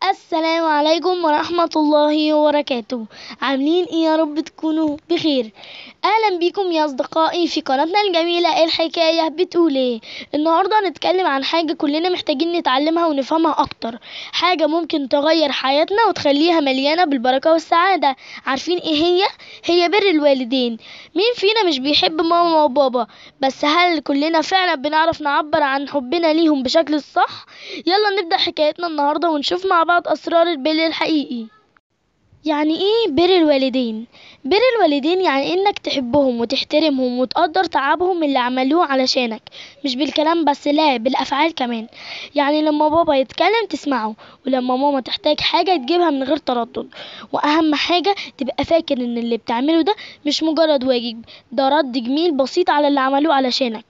السلام عليكم ورحمة الله وبركاته. عاملين ايه؟ يا رب تكونوا بخير. اهلا بيكم يا اصدقائي في قناتنا الجميلة الحكاية بتقول ايه. النهاردة هنتكلم عن حاجة كلنا محتاجين نتعلمها ونفهمها اكتر، حاجة ممكن تغير حياتنا وتخليها مليانة بالبركة والسعادة. عارفين ايه هي بر الوالدين. مين فينا مش بيحب ماما وبابا؟ بس هل كلنا فعلا بنعرف نعبر عن حبنا ليهم بشكل الصح؟ يلا نبدأ حكايتنا النهاردة ونشوف مع بعض أسرار البر الحقيقي. يعني ايه بر الوالدين؟ بر الوالدين يعني انك تحبهم وتحترمهم وتقدر تعبهم اللي عملوه علشانك، مش بالكلام بس، لا بالافعال كمان. يعني لما بابا يتكلم تسمعه، ولما ماما تحتاج حاجة تجيبها من غير تردد. واهم حاجة تبقى فاكر ان اللي بتعمله ده مش مجرد واجب، ده رد جميل بسيط على اللي عملوه علشانك.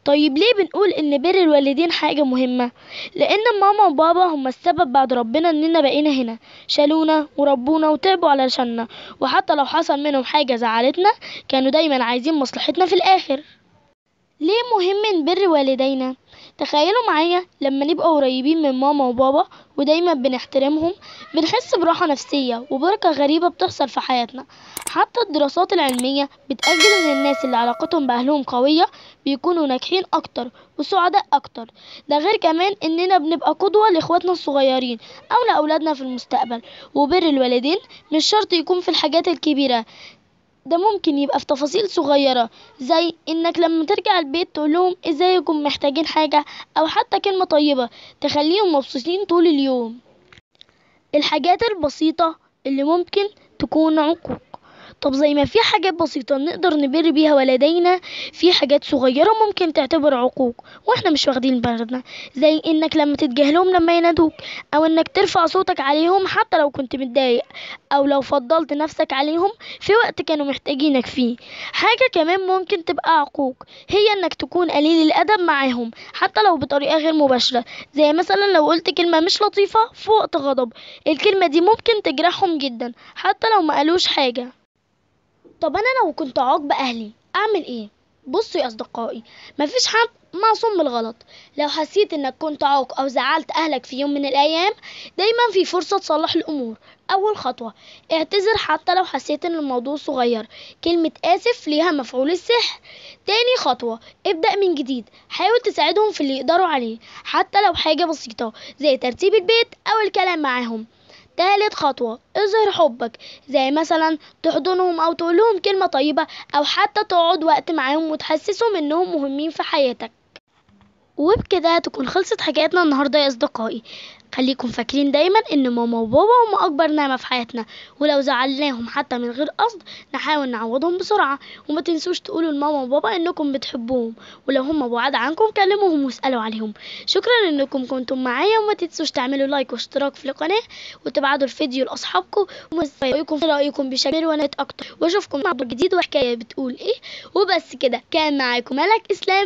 طيب ليه بنقول ان بر الوالدين حاجة مهمة؟ لان ماما وبابا هما السبب بعد ربنا اننا بقينا هنا، شالونا وربونا وتعبوا علشاننا، وحتى لو حصل منهم حاجة زعلتنا كانوا دايما عايزين مصلحتنا في الآخر. ليه مهم نبر والدينا؟ تخيلوا معايا لما نبقى قريبين من ماما وبابا ودايما بنحترمهم، بنحس براحة نفسية وبركة غريبة بتحصل في حياتنا. حتى الدراسات العلمية بتأكد ان الناس اللي علاقتهم بأهلهم قوية بيكونوا ناجحين اكتر وسعداء اكتر. ده غير كمان اننا بنبقى قدوة لاخواتنا الصغيرين او لاولادنا في المستقبل. وبر الوالدين مش شرط يكون في الحاجات الكبيرة، ده ممكن يبقى في تفاصيل صغيرة، زي انك لما ترجع البيت تقولهم ازيكم محتاجين حاجة، او حتى كلمة طيبة تخليهم مبسوطين طول اليوم. الحاجات البسيطة اللي ممكن تكون عقوق. طب زي ما في حاجات بسيطة نقدر نبر بيها والدينا، في حاجات صغيرة ممكن تعتبر عقوق واحنا مش واخدين بالنا، زي انك لما تتجاهلهم لما ينادوك، او انك ترفع صوتك عليهم حتى لو كنت متضايق، او لو فضلت نفسك عليهم في وقت كانوا محتاجينك فيه. حاجة كمان ممكن تبقى عقوق هي انك تكون قليل الادب معاهم حتى لو بطريقة غير مباشرة، زي مثلا لو قلت كلمة مش لطيفة في وقت غضب، الكلمة دي ممكن تجرحهم جدا حتى لو ما قالوش حاجة. طب انا لو كنت عاقب اهلي اعمل ايه؟ بصوا يا اصدقائي، مفيش حد معصوم من الغلط. لو حسيت انك كنت عاق او زعلت اهلك في يوم من الايام، دايما في فرصة تصلح الامور. اول خطوة، اعتذر حتى لو حسيت ان الموضوع صغير، كلمة اسف ليها مفعول السحر. تاني خطوة، ابدأ من جديد، حاول تساعدهم في اللي يقدروا عليه حتى لو حاجة بسيطة زي ترتيب البيت او الكلام معاهم. تالت خطوة، اظهر حبك، زي مثلا تحضنهم او تقولهم كلمة طيبة، او حتى تقعد وقت معاهم وتحسسهم انهم مهمين في حياتك. وبكده تكون خلصت حكايتنا النهاردة يا أصدقائي. خليكم فاكرين دايما ان ماما وبابا هم اكبر نعمة في حياتنا، ولو زعلناهم حتى من غير قصد نحاول نعوضهم بسرعة. وما تنسوش تقولوا لماما وبابا انكم بتحبوهم، ولو هم بعاد عنكم كلموهم واسألوا عليهم. شكرا انكم كنتم معايا، وما تنسوش تعملوا لايك واشتراك في القناة وتبعتوا الفيديو لاصحابكم، رأيكم بشكل ونت اكتر. واشوفكم مع جديد وحكاية بتقول ايه. وبس كده، كان معاكم ملك اسلام.